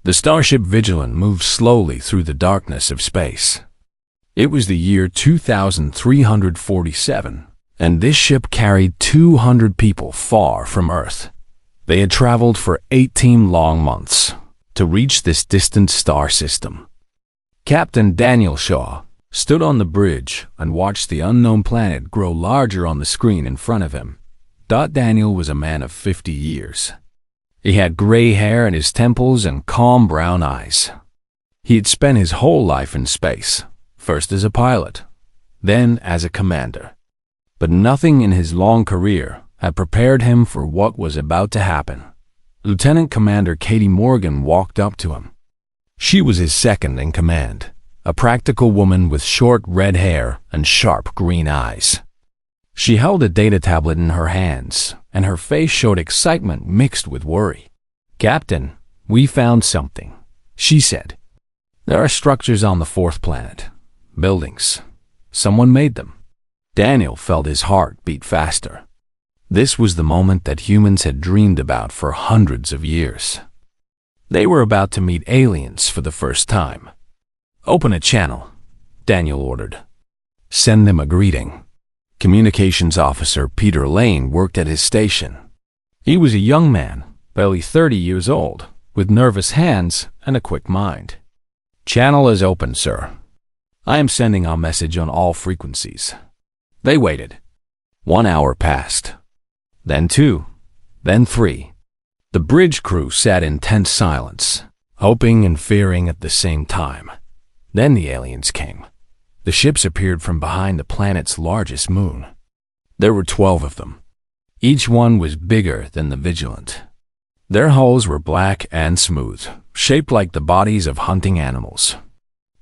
The starship Vigilant moved slowly through the darkness of space. It was the year 2347, and this ship carried 200 people far from Earth. They had traveled for 18 long months to reach this distant star system. Captain Daniel Shaw stood on the bridge and watched the unknown planet grow larger on the screen in front of him. Daniel was a man of 50 years. He had gray hair at his temples and calm brown eyes. He had spent his whole life in space, first as a pilot, then as a commander. But nothing in his long career had prepared him for what was about to happen. Lieutenant Commander Katie Morgan walked up to him. She was his second in command, a practical woman with short red hair and sharp green eyes. She held a data tablet in her hands, and her face showed excitement mixed with worry. "Captain, we found something," she said. "There are structures on the fourth planet. Buildings. Someone made them." Daniel felt his heart beat faster. This was the moment that humans had dreamed about for hundreds of years. They were about to meet aliens for the first time. "Open a channel," Daniel ordered. "Send them a greeting." Communications officer Peter Lane worked at his station. He was a young man, barely 30 years old, with nervous hands and a quick mind. "Channel is open, sir. I am sending our message on all frequencies." They waited. 1 hour passed. Then 2. Then 3. The bridge crew sat in tense silence, hoping and fearing at the same time. Then the aliens came. The ships appeared from behind the planet's largest moon. There were 12 of them. Each one was bigger than the Vigilant. Their hulls were black and smooth, shaped like the bodies of hunting animals.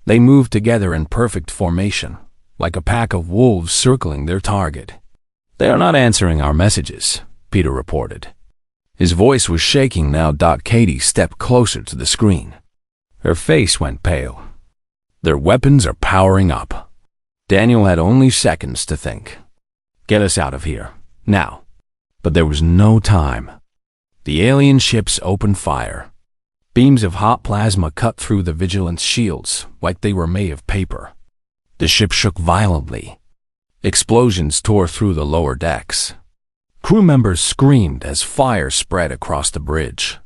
They moved together in perfect formation, like a pack of wolves circling their target. "They are not answering our messages," Peter reported. His voice was shaking now. Katie stepped closer to the screen. Her face went pale. "Their weapons are powering up." Daniel had only seconds to think. "Get us out of here, now." But there was no time. The alien ships opened fire. Beams of hot plasma cut through the Vigilant's shields like they were made of paper. The ship shook violently. Explosions tore through the lower decks. Crew members screamed as fire spread across the bridge.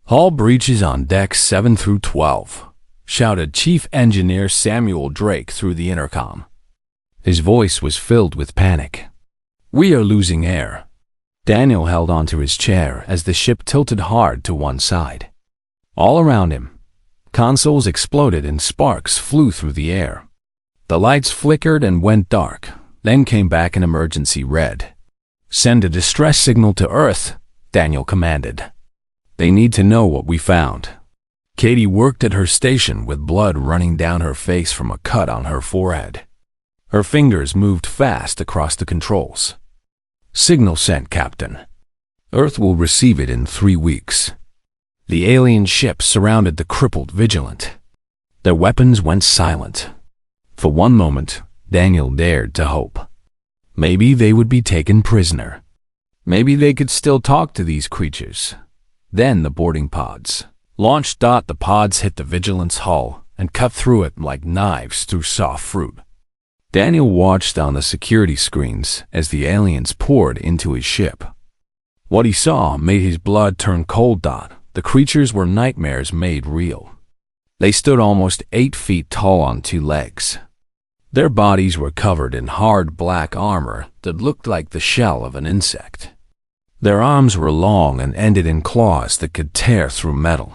"Hull breaches on decks 7 through 12. Shouted Chief Engineer Samuel Drake through the intercom. His voice was filled with panic. "We are losing air." Daniel held onto his chair as the ship tilted hard to one side. All around him, consoles exploded and sparks flew through the air. The lights flickered and went dark, then came back in emergency red. "Send a distress signal to Earth," Daniel commanded. "They need to know what we found." Katie worked at her station with blood running down her face from a cut on her forehead. Her fingers moved fast across the controls. "Signal sent, Captain. Earth will receive it in 3 weeks." The alien ship surrounded the crippled Vigilant. Their weapons went silent. For one moment, Daniel dared to hope. Maybe they would be taken prisoner. Maybe they could still talk to these creatures. Then the boarding pods launched. The pods hit the Vigilant's hull and cut through it like knives through soft fruit. Daniel watched on the security screens as the aliens poured into his ship. What he saw made his blood turn cold. The creatures were nightmares made real. They stood almost 8 feet tall on 2 legs. Their bodies were covered in hard black armor that looked like the shell of an insect. Their arms were long and ended in claws that could tear through metal.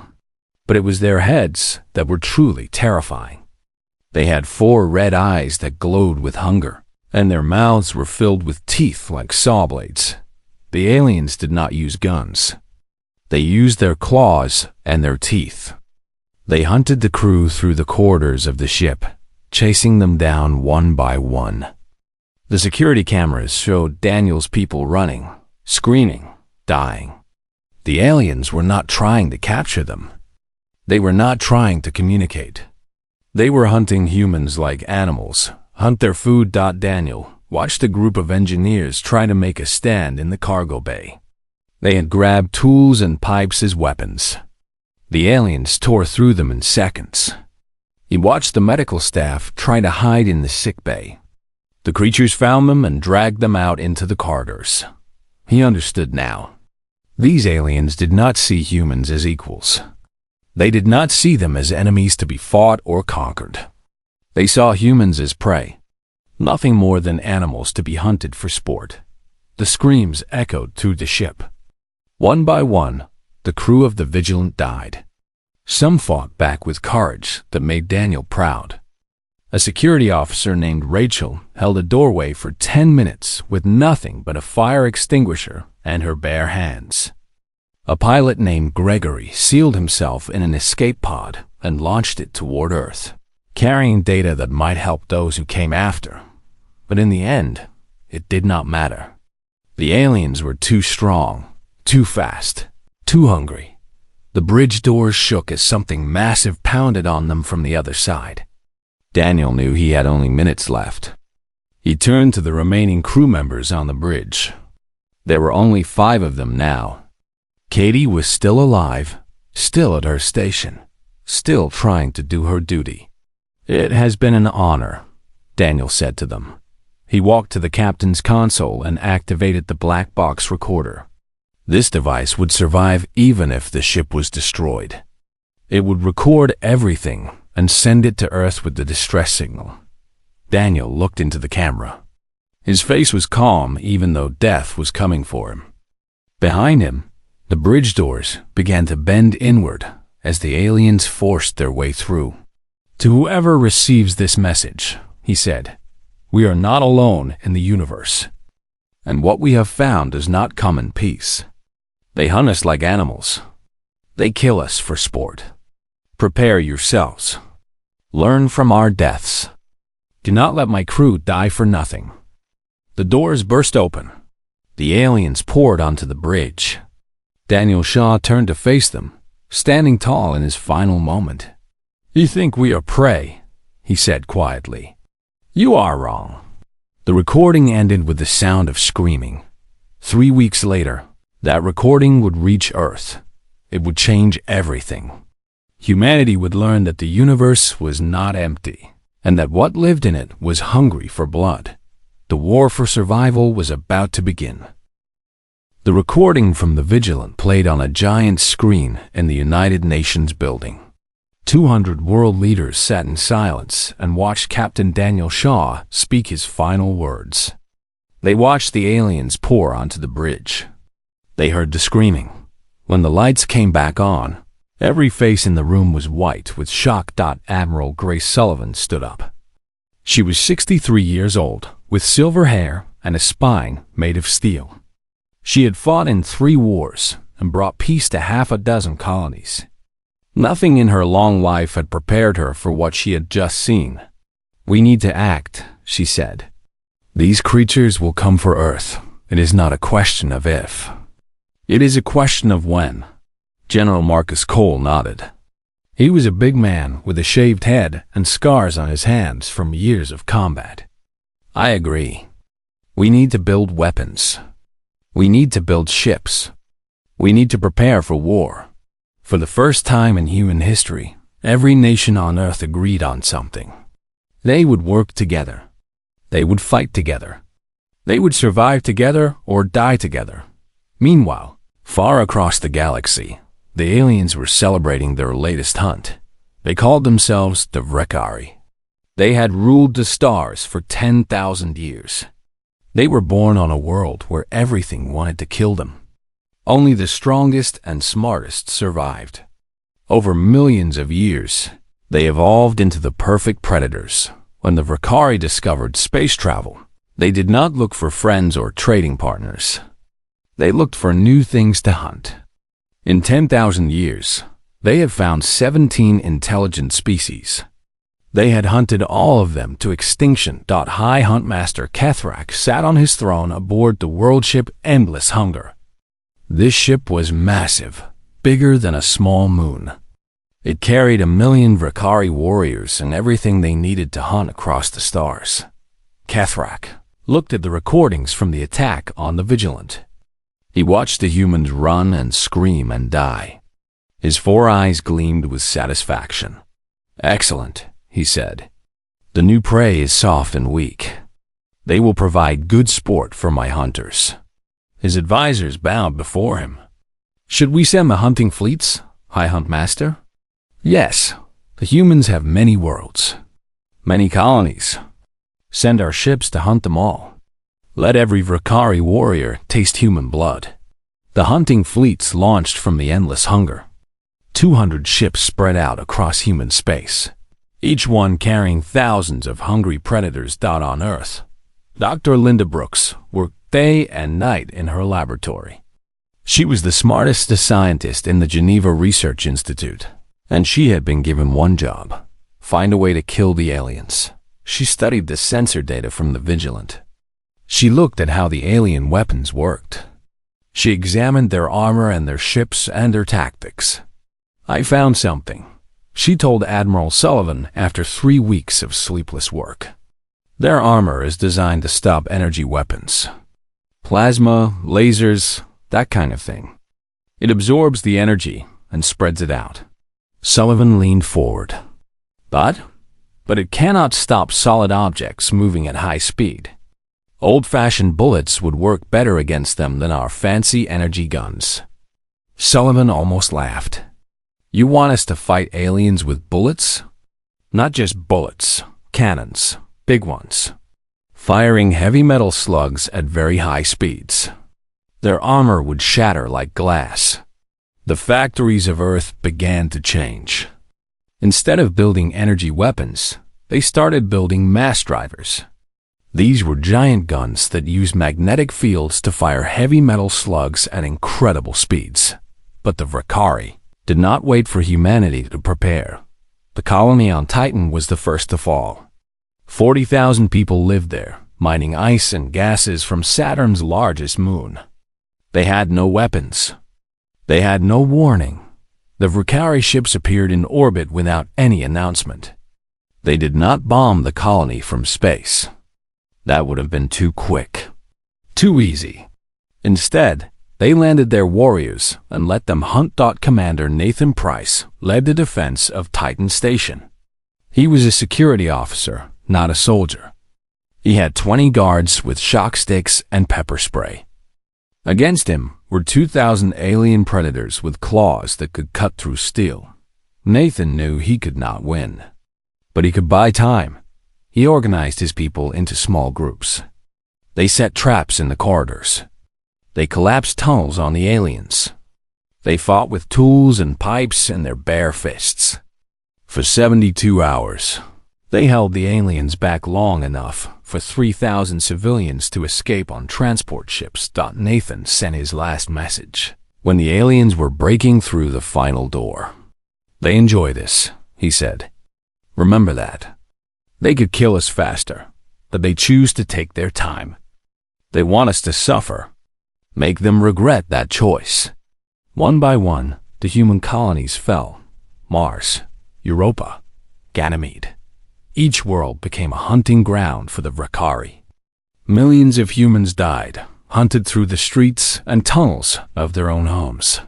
But it was their heads that were truly terrifying. They had 4 red eyes that glowed with hunger, and their mouths were filled with teeth like saw blades. The aliens did not use guns. They used their claws and their teeth. They hunted the crew through the corridors of the ship, chasing them down one by one. The security cameras showed Daniel's people running, screaming, dying. The aliens were not trying to capture them. They were not trying to communicate. They were hunting humans like animals, hunt their food. Daniel watched a group of engineers try to make a stand in the cargo bay. They had grabbed tools and pipes as weapons. The aliens tore through them in seconds. He watched the medical staff try to hide in the sickbay. The creatures found them and dragged them out into the corridors. He understood now. These aliens did not see humans as equals. They did not see them as enemies to be fought or conquered. They saw humans as prey, nothing more than animals to be hunted for sport. The screams echoed through the ship. One by one, the crew of the Vigilant died. Some fought back with courage that made Daniel proud. A security officer named Rachel held a doorway for 10 minutes with nothing but a fire extinguisher and her bare hands. A pilot named Gregory sealed himself in an escape pod and launched it toward Earth, carrying data that might help those who came after. But in the end, it did not matter. The aliens were too strong, too fast, too hungry. The bridge doors shook as something massive pounded on them from the other side. Daniel knew he had only minutes left. He turned to the remaining crew members on the bridge. There were only 5 of them now. Katie was still alive, still at her station, still trying to do her duty. "It has been an honor," Daniel said to them. He walked to the captain's console and activated the black box recorder. This device would survive even if the ship was destroyed. It would record everything and send it to Earth with the distress signal. Daniel looked into the camera. His face was calm even though death was coming for him. Behind him, the bridge doors began to bend inward as the aliens forced their way through. "To whoever receives this message," he said, "we are not alone in the universe. And what we have found does not come in peace. They hunt us like animals. They kill us for sport. Prepare yourselves. Learn from our deaths. Do not let my crew die for nothing." The doors burst open. The aliens poured onto the bridge. Daniel Shaw turned to face them, standing tall in his final moment. "You think we are prey," he said quietly. "You are wrong." The recording ended with the sound of screaming. 3 weeks later, that recording would reach Earth. It would change everything. Humanity would learn that the universe was not empty, and that what lived in it was hungry for blood. The war for survival was about to begin. The recording from the Vigilant played on a giant screen in the United Nations building. 200 world leaders sat in silence and watched Captain Daniel Shaw speak his final words. They watched the aliens pour onto the bridge. They heard the screaming. When the lights came back on, every face in the room was white with shock. Admiral Grace Sullivan stood up. She was 63 years old, with silver hair and a spine made of steel. She had fought in 3 wars and brought peace to half a dozen colonies. Nothing in her long life had prepared her for what she had just seen. "We need to act," she said. "These creatures will come for Earth. It is not a question of if. It is a question of when." General Marcus Cole nodded. He was a big man with a shaved head and scars on his hands from years of combat. "I agree. We need to build weapons. We need to build ships. We need to prepare for war." For the first time in human history, every nation on Earth agreed on something. They would work together. They would fight together. They would survive together or die together. Meanwhile, far across the galaxy, the aliens were celebrating their latest hunt. They called themselves the Vrekari. They had ruled the stars for 10,000 years. They were born on a world where everything wanted to kill them. Only the strongest and smartest survived. Over millions of years, they evolved into the perfect predators. When the Vrekari discovered space travel, they did not look for friends or trading partners. They looked for new things to hunt. In 10,000 years, they had found 17 intelligent species. They had hunted all of them to extinction. High Huntmaster Kethrak sat on his throne aboard the world ship Endless Hunger. This ship was massive, bigger than a small moon. It carried 1,000,000 Vrekari warriors and everything they needed to hunt across the stars. Kethrak looked at the recordings from the attack on the Vigilant. He watched the humans run and scream and die. His 4 eyes gleamed with satisfaction. "Excellent," he said. "The new prey is soft and weak. They will provide good sport for my hunters." His advisors bowed before him. "Should we send the hunting fleets, High Hunt Master?" "Yes. The humans have many worlds, many colonies. Send our ships to hunt them all. Let every Vakari warrior taste human blood." The hunting fleets launched from the endless hunger. 200 ships spread out across human space, each one carrying thousands of hungry predators on Earth. Dr. Linda Brooks worked day and night in her laboratory. She was the smartest scientist in the Geneva Research Institute, and she had been given one job: find a way to kill the aliens. She studied the sensor data from the Vigilant. She looked at how the alien weapons worked. She examined their armor and their ships and their tactics. "I found something," she told Admiral Sullivan after 3 weeks of sleepless work. "Their armor is designed to stop energy weapons. Plasma, lasers, that kind of thing. It absorbs the energy and spreads it out." Sullivan leaned forward. But it cannot stop solid objects moving at high speed. Old-fashioned bullets would work better against them than our fancy energy guns." Sullivan almost laughed. "You want us to fight aliens with bullets? Not just bullets, cannons, big ones, firing heavy metal slugs at very high speeds. Their armor would shatter like glass." The factories of Earth began to change. Instead of building energy weapons, they started building mass drivers. These were giant guns that used magnetic fields to fire heavy metal slugs at incredible speeds. But the Vakari did not wait for humanity to prepare. The colony on Titan was the first to fall. 40,000 people lived there, mining ice and gases from Saturn's largest moon. They had no weapons. They had no warning. The Vakari ships appeared in orbit without any announcement. They did not bomb the colony from space. That would have been too quick, too easy. Instead, they landed their warriors and let them hunt. Commander Nathan Price led the defense of Titan Station. He was a security officer, not a soldier. He had 20 guards with shock sticks and pepper spray. Against him were 2,000 alien predators with claws that could cut through steel. Nathan knew he could not win, but he could buy time. He organized his people into small groups. They set traps in the corridors. They collapsed tunnels on the aliens. They fought with tools and pipes and their bare fists. For 72 hours, they held the aliens back long enough for 3,000 civilians to escape on transport ships. Nathan sent his last message when the aliens were breaking through the final door. "They enjoy this," he said. "Remember that. They could kill us faster, but they choose to take their time. They want us to suffer. Make them regret that choice." One by one, the human colonies fell. Mars, Europa, Ganymede. Each world became a hunting ground for the Vakari. Millions of humans died, hunted through the streets and tunnels of their own homes.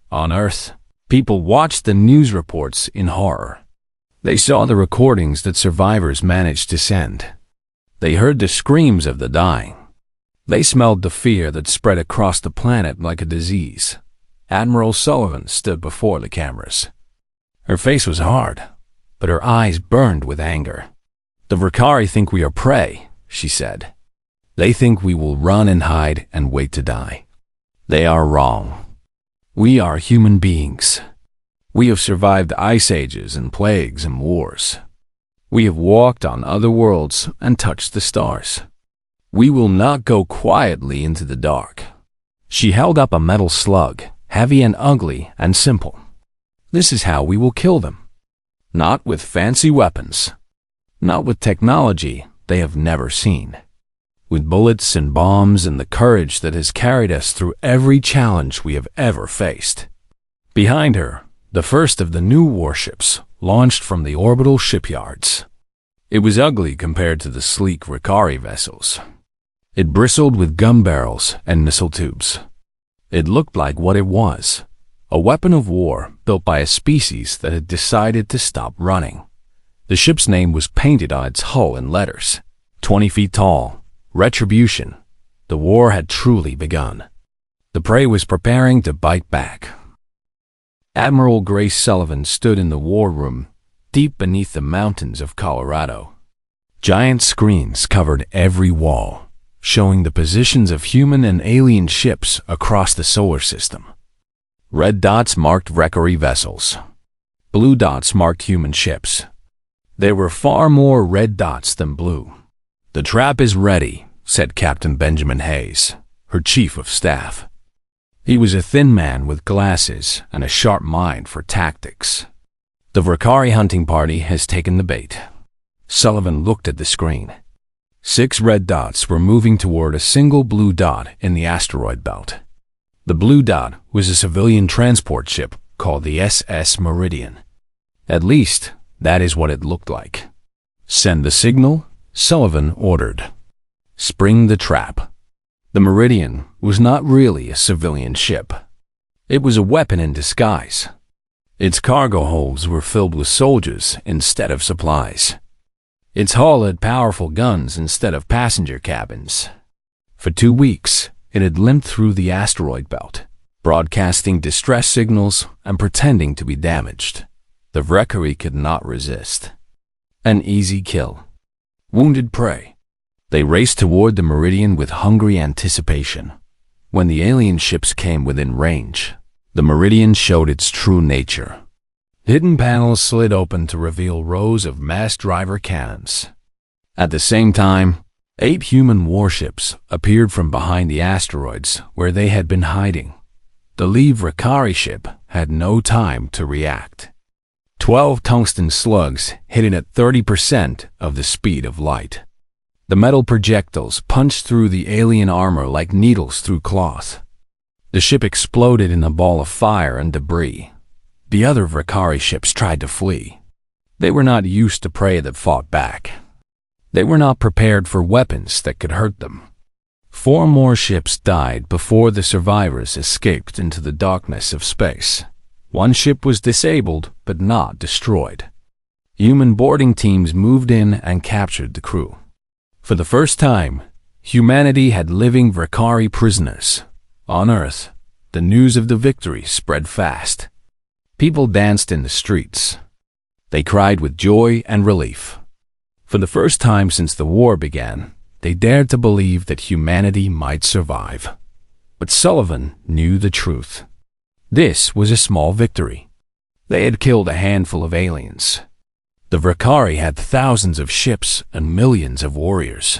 On Earth, people watched the news reports in horror. They saw the recordings that survivors managed to send. They heard the screams of the dying. They smelled the fear that spread across the planet like a disease. Admiral Sullivan stood before the cameras. Her face was hard, but her eyes burned with anger. "The Vakari think we are prey," she said. "They think we will run and hide and wait to die. They are wrong. We are human beings. We have survived ice ages and plagues and wars. We have walked on other worlds and touched the stars. We will not go quietly into the dark." She held up a metal slug, heavy and ugly and simple. "This is how we will kill them. Not with fancy weapons. Not with technology they have never seen. With bullets and bombs and the courage that has carried us through every challenge we have ever faced." Behind her, the first of the new warships launched from the orbital shipyards. It was ugly compared to the sleek Vakari vessels. It bristled with gun barrels and missile tubes. It looked like what it was, a weapon of war built by a species that had decided to stop running. The ship's name was painted on its hull in letters, 20 feet tall, Retribution. The war had truly begun. The prey was preparing to bite back. Admiral Grace Sullivan stood in the war room, deep beneath the mountains of Colorado. Giant screens covered every wall, showing the positions of human and alien ships across the solar system. Red dots marked Valkyrie vessels. Blue dots marked human ships. There were far more red dots than blue. "The trap is ready," said Captain Benjamin Hayes, her chief of staff. He was a thin man with glasses and a sharp mind for tactics. "The Valkyrie hunting party has taken the bait." Sullivan looked at the screen. 6 red dots were moving toward a single blue dot in the asteroid belt. The blue dot was a civilian transport ship called the SS Meridian. At least, that is what it looked like. "Send the signal," Sullivan ordered. "Spring the trap." The Meridian was not really a civilian ship. It was a weapon in disguise. Its cargo holds were filled with soldiers instead of supplies. Its hull had powerful guns instead of passenger cabins. For 2 weeks, it had limped through the asteroid belt, broadcasting distress signals and pretending to be damaged. The Valkyrie could not resist. An easy kill. Wounded prey. They raced toward the Meridian with hungry anticipation. When the alien ships came within range, the Meridian showed its true nature. Hidden panels slid open to reveal rows of mass driver cannons. At the same time, 8 human warships appeared from behind the asteroids where they had been hiding. The lead Valkyrie ship had no time to react. 12 tungsten slugs hit it at 30% of the speed of light. The metal projectiles punched through the alien armor like needles through cloth. The ship exploded in a ball of fire and debris. The other Valkyrie ships tried to flee. They were not used to prey that fought back. They were not prepared for weapons that could hurt them. 4 more ships died before the survivors escaped into the darkness of space. 1 ship was disabled but not destroyed. Human boarding teams moved in and captured the crew. For the first time, humanity had living Valkyrie prisoners. On Earth, the news of the victory spread fast. People danced in the streets. They cried with joy and relief. For the first time since the war began, they dared to believe that humanity might survive. But Sullivan knew the truth. This was a small victory. They had killed a handful of aliens. The Valkyrie had thousands of ships and millions of warriors.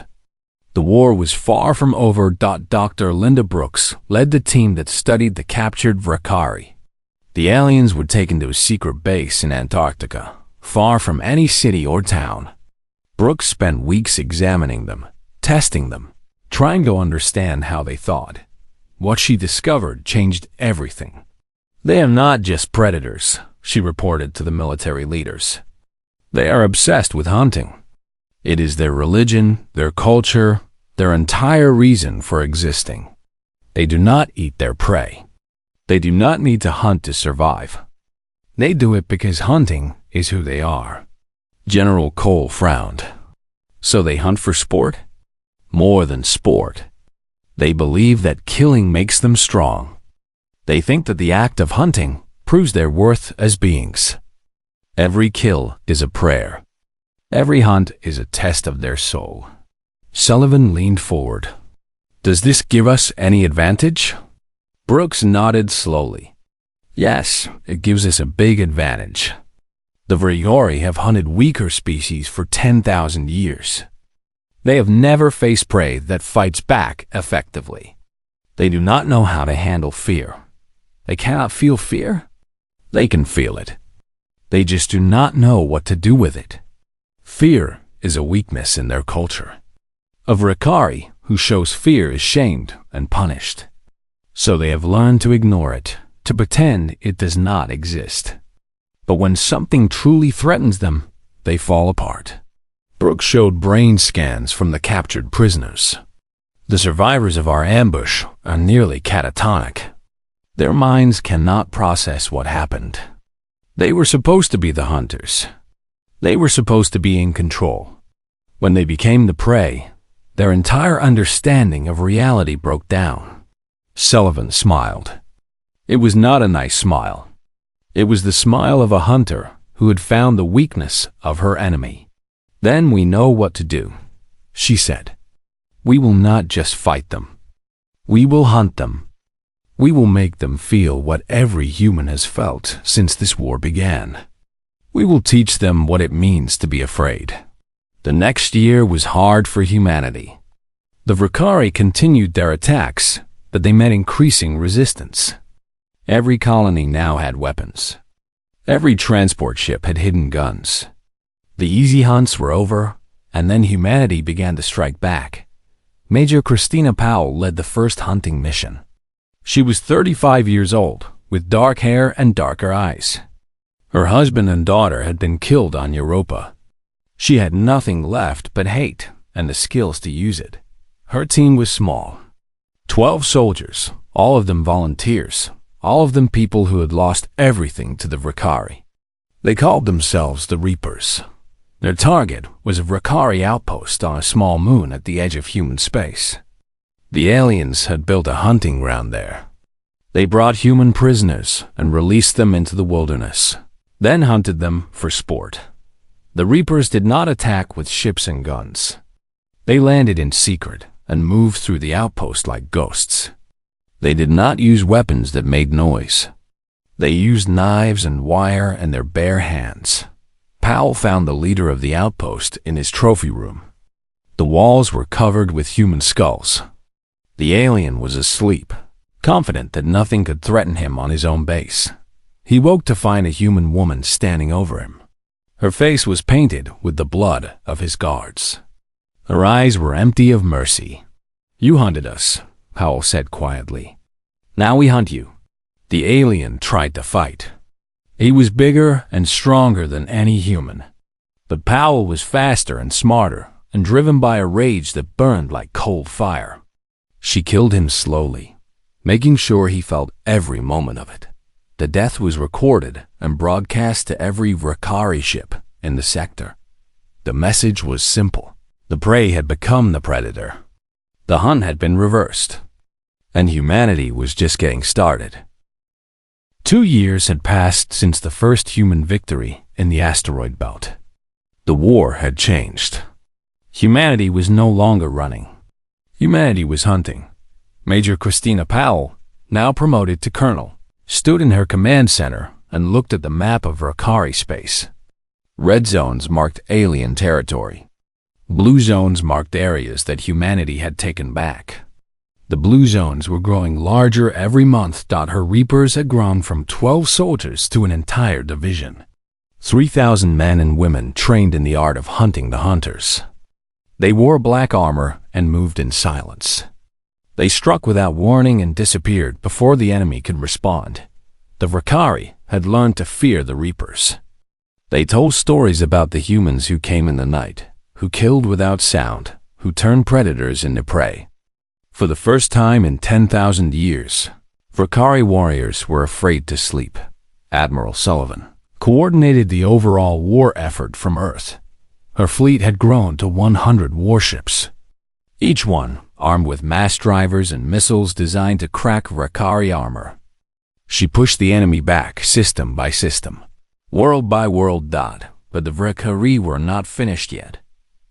The war was far from over. Dr. Linda Brooks led the team that studied the captured Valkyrie. The aliens were taken to a secret base in Antarctica, far from any city or town. Brooks spent weeks examining them, testing them, trying to understand how they thought. What she discovered changed everything. "They are not just predators," she reported to the military leaders. "They are obsessed with hunting. It is their religion, their culture, their entire reason for existing. They do not eat their prey. They do not need to hunt to survive. They do it because hunting is who they are." General Cole frowned. "So they hunt for sport?" "More than sport. They believe that killing makes them strong. They think that the act of hunting proves their worth as beings. Every kill is a prayer. Every hunt is a test of their soul." Sullivan leaned forward. "Does this give us any advantage?" Brooks nodded slowly. "Yes, it gives us a big advantage. The Valkyrie have hunted weaker species for 10,000 years. They have never faced prey that fights back effectively. They do not know how to handle fear. They cannot feel fear? They can feel it. They just do not know what to do with it. Fear is a weakness in their culture. A Valkyrie who shows fear is shamed and punished. So they have learned to ignore it, to pretend it does not exist. But when something truly threatens them, they fall apart." Brooks showed brain scans from the captured prisoners. "The survivors of our ambush are nearly catatonic. Their minds cannot process what happened. They were supposed to be the hunters. They were supposed to be in control. When they became the prey, their entire understanding of reality broke down. Sullivan smiled. It was not a nice smile. It was the smile of a hunter who had found the weakness of her enemy. "Then we know what to do," she said. "We will not just fight them. We will hunt them. We will make them feel what every human has felt since this war began. We will teach them what it means to be afraid." The next year was hard for humanity. The Vakari continued their attacks, but they met increasing resistance. Every colony now had weapons. Every transport ship had hidden guns. The easy hunts were over, and then humanity began to strike back. Major Christina Powell led the first hunting mission. She was 35 years old, with dark hair and darker eyes. Her husband and daughter had been killed on Europa. She had nothing left but hate and the skills to use it. Her team was small. 12 soldiers, all of them volunteers, all of them people who had lost everything to the Vakari. They called themselves the Reapers. Their target was a Vakari outpost on a small moon at the edge of human space. The aliens had built a hunting ground there. They brought human prisoners and released them into the wilderness, then hunted them for sport. The Reapers did not attack with ships and guns. They landed in secret and moved through the outpost like ghosts. They did not use weapons that made noise. They used knives and wire and their bare hands. Powell found the leader of the outpost in his trophy room. The walls were covered with human skulls. The alien was asleep, confident that nothing could threaten him on his own base. He woke to find a human woman standing over him. Her face was painted with the blood of his guards. Her eyes were empty of mercy. "You hunted us," Powell said quietly. "Now we hunt you." The alien tried to fight. He was bigger and stronger than any human. But Powell was faster and smarter and driven by a rage that burned like cold fire. She killed him slowly, making sure he felt every moment of it. The death was recorded and broadcast to every Vakari ship in the sector. The message was simple. The prey had become the predator. The hunt had been reversed, and humanity was just getting started. 2 years had passed since the first human victory in the asteroid belt. The war had changed. Humanity was no longer running. Humanity was hunting. Major Christina Powell, now promoted to colonel, stood in her command center and looked at the map of Vakari space. Red zones marked alien territory. Blue zones marked areas that humanity had taken back. The blue zones were growing larger every month. Her Reapers had grown from 12 soldiers to an entire division. 3,000 men and women trained in the art of hunting the hunters. They wore black armor and moved in silence. They struck without warning and disappeared before the enemy could respond. The Vakari had learned to fear the Reapers. They told stories about the humans who came in the night, who killed without sound, who turned predators into prey. For the first time in 10,000 years, Vakari warriors were afraid to sleep. Admiral Sullivan coordinated the overall war effort from Earth. Her fleet had grown to 100 warships, each one armed with mass drivers and missiles designed to crack Vakari armor. She pushed the enemy back system by system, world by world. But the Vakari were not finished yet.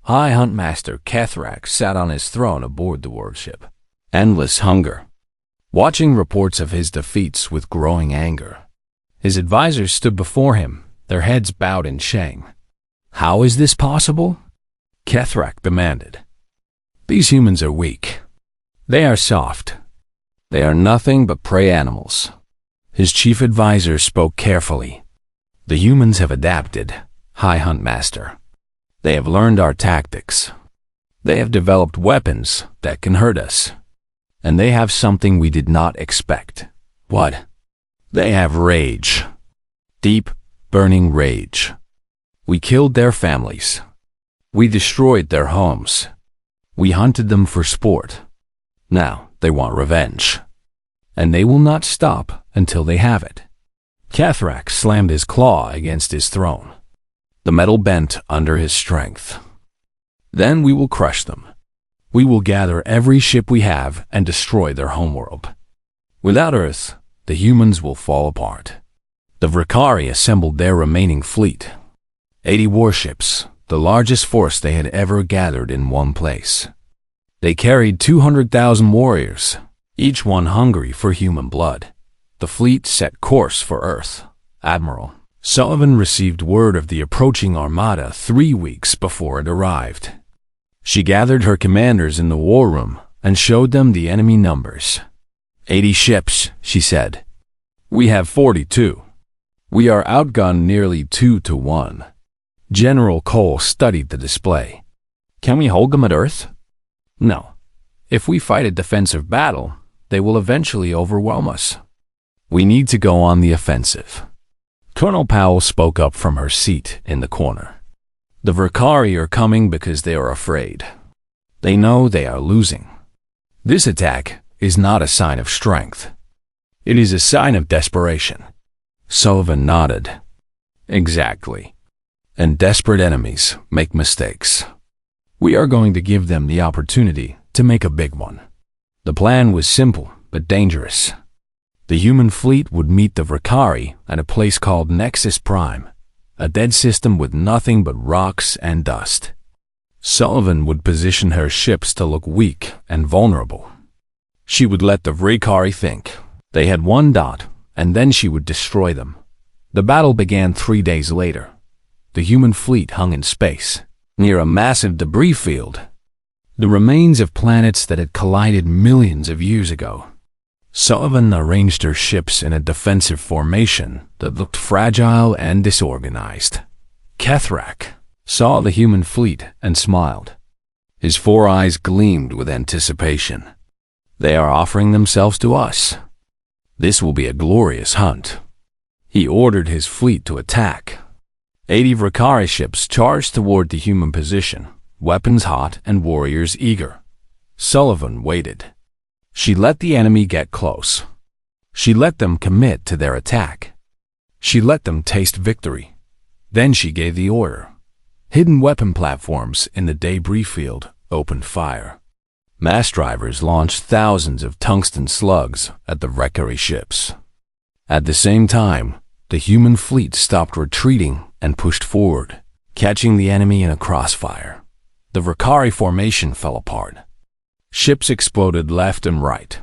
High Huntmaster Kethrak sat on his throne aboard the warship. Endless hunger, watching reports of his defeats with growing anger. His advisors stood before him, their heads bowed in shame. "How is this possible?" Kethrak demanded. "These humans are weak. They are soft. They are nothing but prey animals." His chief advisor spoke carefully. "The humans have adapted, High Huntmaster. They have learned our tactics. They have developed weapons that can hurt us. And they have something we did not expect." "What?" "They have rage. Deep, burning rage. We killed their families. We destroyed their homes. We hunted them for sport. Now they want revenge. and they will not stop until they have it. Cathrak slammed his claw against his throne. The metal bent under his strength. Then we will crush them. We will gather every ship we have and destroy their homeworld. Without Earth, the humans will fall apart. The Vrikari assembled their remaining fleet. 80 warships, the largest force they had ever gathered in one place. They carried 200,000 warriors, each one hungry for human blood. The fleet set course for Earth. Admiral Sullivan received word of the approaching armada 3 weeks before it arrived. She gathered her commanders in the war room and showed them the enemy numbers. 80 ships, she said. We have 42. We are outgunned nearly 2 to 1. General Cole studied the display. Can we hold them at Earth? No. If we fight a defensive battle, they will eventually overwhelm us. We need to go on the offensive. Colonel Powell spoke up from her seat in the corner. The Vrikari are coming because they are afraid. They know they are losing. This attack is not a sign of strength. It is a sign of desperation. Sullivan nodded. Exactly. And desperate enemies make mistakes. We are going to give them the opportunity to make a big one. The plan was simple but dangerous. The human fleet would meet the Vrikari at a place called Nexus Prime, a dead system with nothing but rocks and dust. Sullivan would position her ships to look weak and vulnerable. She would let the Vrikari think they had one dot, and then she would destroy them. The battle began 3 days later. The human fleet hung in space, near a massive debris field, the remains of planets that had collided millions of years ago. Sullivan arranged her ships in a defensive formation that looked fragile and disorganized. Cathrak saw the human fleet and smiled. His 4 eyes gleamed with anticipation. They are offering themselves to us. This will be a glorious hunt. He ordered his fleet to attack. 80 Vrikari ships charged toward the human position, weapons hot and warriors eager. Sullivan waited. She let the enemy get close. She let them commit to their attack. She let them taste victory. Then she gave the order. Hidden weapon platforms in the debris field opened fire. Mass drivers launched thousands of tungsten slugs at the Vrikari ships. At the same time, the human fleet stopped retreating and pushed forward, catching the enemy in a crossfire. The Vrikari formation fell apart. Ships exploded left and right.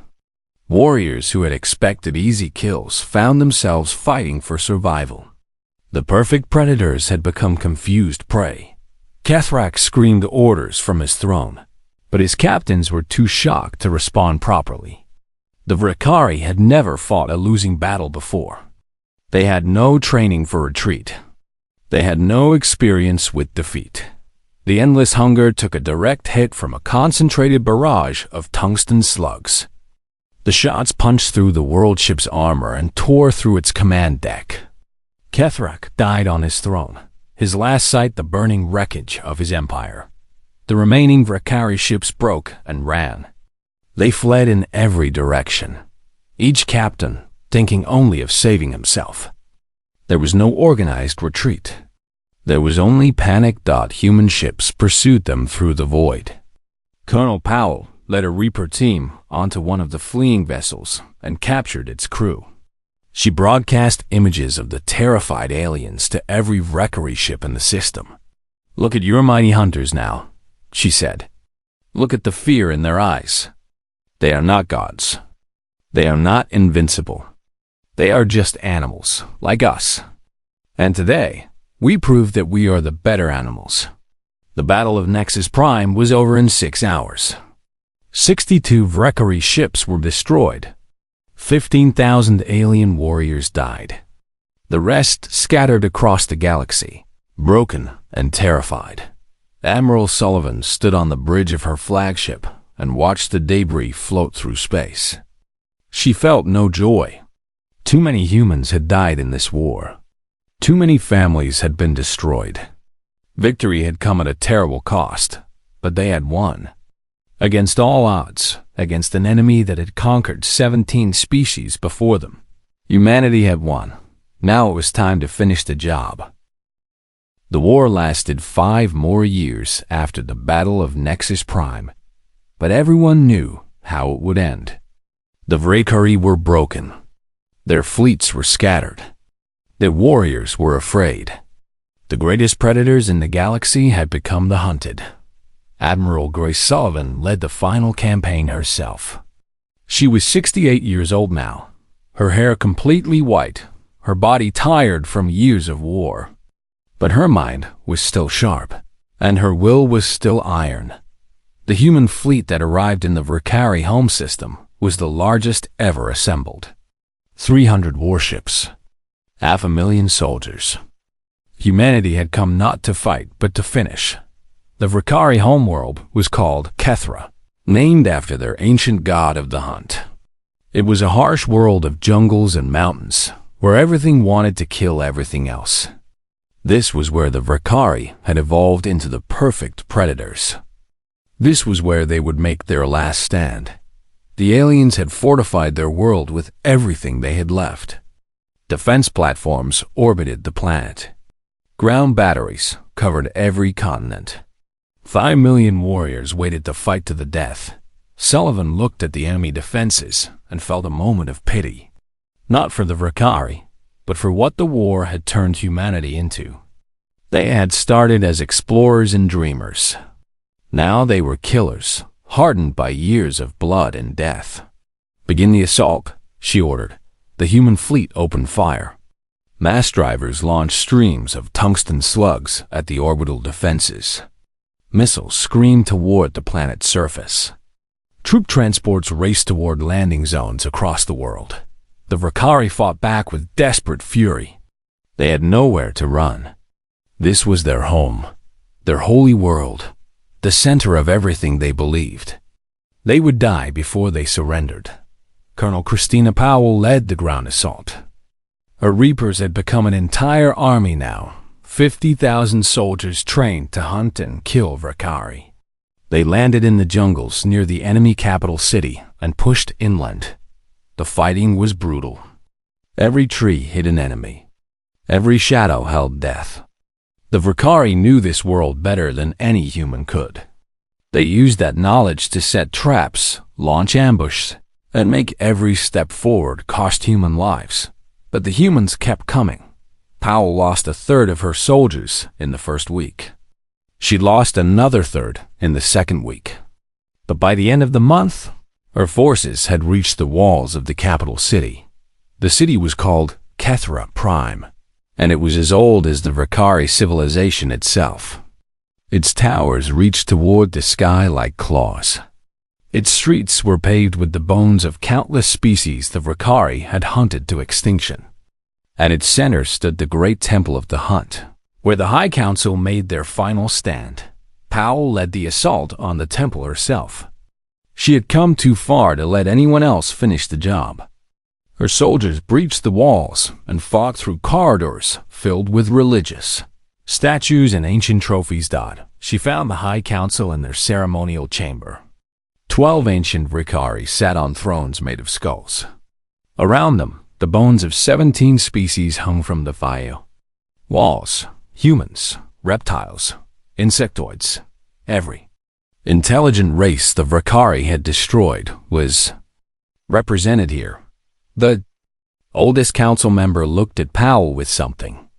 Warriors who had expected easy kills found themselves fighting for survival. The perfect predators had become confused prey. Cathrak screamed orders from his throne, but his captains were too shocked to respond properly. The Vrikari had never fought a losing battle before. They had no training for retreat. They had no experience with defeat. The endless hunger took a direct hit from a concentrated barrage of tungsten slugs. The shots punched through the world ship's armor and tore through its command deck. Cathrak died on his throne, his last sight the burning wreckage of his empire. The remaining Vrikari ships broke and ran. They fled in every direction, each captain thinking only of saving himself. There was no organized retreat. There was only panic. Human ships pursued them through the void. Colonel Powell led a Reaper team onto one of the fleeing vessels and captured its crew. She broadcast images of the terrified aliens to every Vrikari ship in the system. "Look at your mighty hunters now," she said. "Look at the fear in their eyes. They are not gods. They are not invincible. They are just animals, like us. And today, we proved that we are the better animals." The Battle of Nexus Prime was over in 6 hours. 62 Vrikari ships were destroyed. 15,000 alien warriors died. The rest scattered across the galaxy, broken and terrified. Admiral Sullivan stood on the bridge of her flagship and watched the debris float through space. She felt no joy. Too many humans had died in this war. Too many families had been destroyed. Victory had come at a terrible cost, but they had won. Against all odds, against an enemy that had conquered 17 species before them. Humanity had won. Now it was time to finish the job. The war lasted 5 more years after the Battle of Nexus Prime, but everyone knew how it would end. The Valkyrie were broken. Their fleets were scattered. Their warriors were afraid. The greatest predators in the galaxy had become the hunted. Admiral Grace Sullivan led the final campaign herself. She was 68 years old now, her hair completely white, her body tired from years of war. But her mind was still sharp, and her will was still iron. The human fleet that arrived in the Valkyrie home system was the largest ever assembled. 300 warships, 500,000 soldiers. Humanity had come not to fight, but to finish. The Valkyrie homeworld was called Kethra, named after their ancient god of the hunt. It was a harsh world of jungles and mountains, where everything wanted to kill everything else. This was where the Valkyrie had evolved into the perfect predators. This was where they would make their last stand. The aliens had fortified their world with everything they had left. Defense platforms orbited the planet. Ground batteries covered every continent. 5 million warriors waited to fight to the death. Sullivan looked at the enemy defenses and felt a moment of pity. Not for the Valkyrie, but for what the war had turned humanity into. They had started as explorers and dreamers. Now they were killers, hardened by years of blood and death. "Begin the assault," she ordered. The human fleet opened fire. Mass drivers launched streams of tungsten slugs at the orbital defenses. Missiles screamed toward the planet's surface. Troop transports raced toward landing zones across the world. The Valkyrie fought back with desperate fury. They had nowhere to run. This was their home, their holy world, the center of everything they believed. They would die before they surrendered. Colonel Christina Powell led the ground assault. Her Reapers had become an entire army now, 50,000 soldiers trained to hunt and kill Valkyrie. They landed in the jungles near the enemy capital city and pushed inland. The fighting was brutal. Every tree hid an enemy. Every shadow held death. The Valkyrie knew this world better than any human could. They used that knowledge to set traps, launch ambushes, and make every step forward cost human lives. But the humans kept coming. Powell lost a third of her soldiers in the first week. She lost another third in the second week. But by the end of the month, her forces had reached the walls of the capital city. The city was called Kethra Prime, and it was as old as the Valkyrie civilization itself. Its towers reached toward the sky like claws. Its streets were paved with the bones of countless species the Valkyrie had hunted to extinction. At its center stood the great Temple of the Hunt, where the High Council made their final stand. Powell led the assault on the temple herself. She had come too far to let anyone else finish the job. Her soldiers breached the walls and fought through corridors filled with religious statues and ancient trophies. She found the High Council in their ceremonial chamber. 12 ancient Valkyrie sat on thrones made of skulls. Around them, the bones of 17 species hung from the fire. Walls, humans, reptiles, insectoids, every intelligent race the Valkyrie had destroyed was represented here. The oldest council member looked at Powell with something.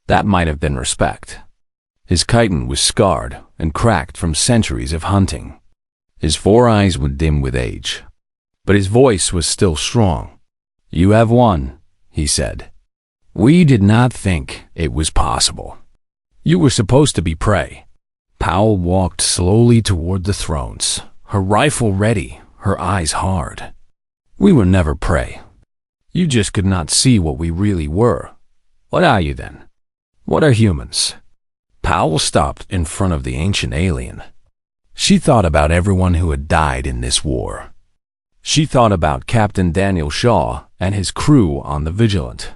That might have been respect. His chitin was scarred and cracked from centuries of hunting. His 4 eyes were dim with age, but his voice was still strong. "You have won," he said. "We did not think it was possible. You were supposed to be prey." Powell walked slowly toward the thrones, her rifle ready, her eyes hard. "We were never prey. You just could not see what we really were. What are you then? What are humans?" Powell stopped in front of the ancient alien. She thought about everyone who had died in this war. She thought about Captain Daniel Shaw and his crew on the Vigilant.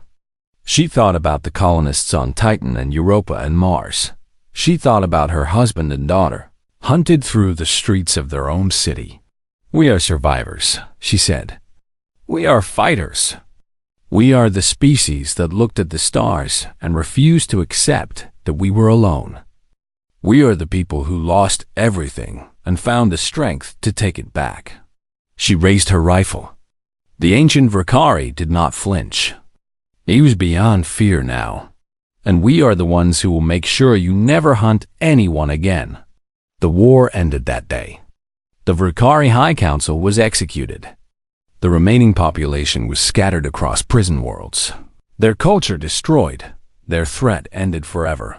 She thought about the colonists on Titan and Europa and Mars. She thought about her husband and daughter, hunted through the streets of their own city. "We are survivors," she said. "We are fighters. We are the species that looked at the stars and refused to accept that we were alone. We are the people who lost everything and found the strength to take it back." She raised her rifle. The ancient Vakari did not flinch. He was beyond fear now. "And we are the ones who will make sure you never hunt anyone again." The war ended that day. The Vakari High Council was executed. The remaining population was scattered across prison worlds. Their culture destroyed. Their threat ended forever.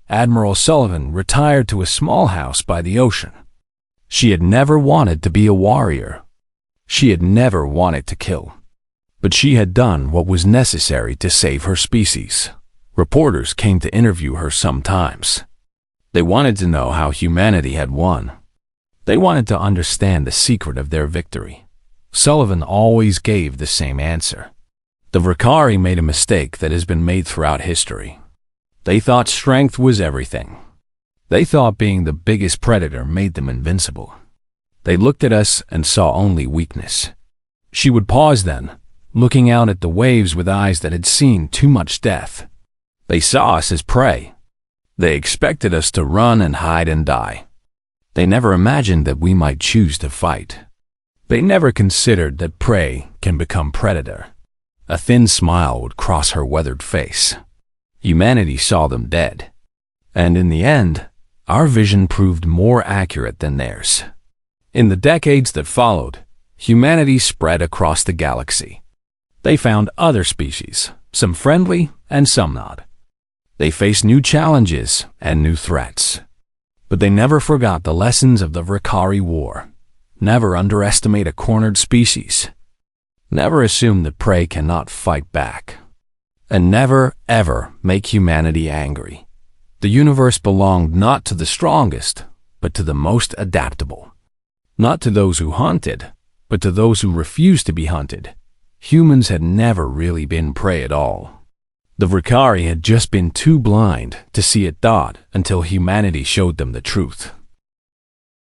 Admiral Sullivan retired to a small house by the ocean. She had never wanted to be a warrior. She had never wanted to kill. But she had done what was necessary to save her species. Reporters came to interview her sometimes. They wanted to know how humanity had won. They wanted to understand the secret of their victory. Sullivan always gave the same answer. The Vakari made a mistake that has been made throughout history. They thought strength was everything. They thought being the biggest predator made them invincible. They looked at us and saw only weakness. She would pause then, looking out at the waves with eyes that had seen too much death. They saw us as prey. They expected us to run and hide and die. They never imagined that we might choose to fight. They never considered that prey can become predator. A thin smile would cross her weathered face. Humanity saw them dead. And in the end, our vision proved more accurate than theirs. In the decades that followed, humanity spread across the galaxy. They found other species, some friendly and some not. They faced new challenges and new threats. But they never forgot the lessons of the Vakari War. Never underestimate a cornered species. Never assume that prey cannot fight back. And never, ever make humanity angry. The universe belonged not to the strongest, but to the most adaptable. Not to those who hunted, but to those who refused to be hunted. Humans had never really been prey at all. The Vakari had just been too blind to see it until humanity showed them the truth.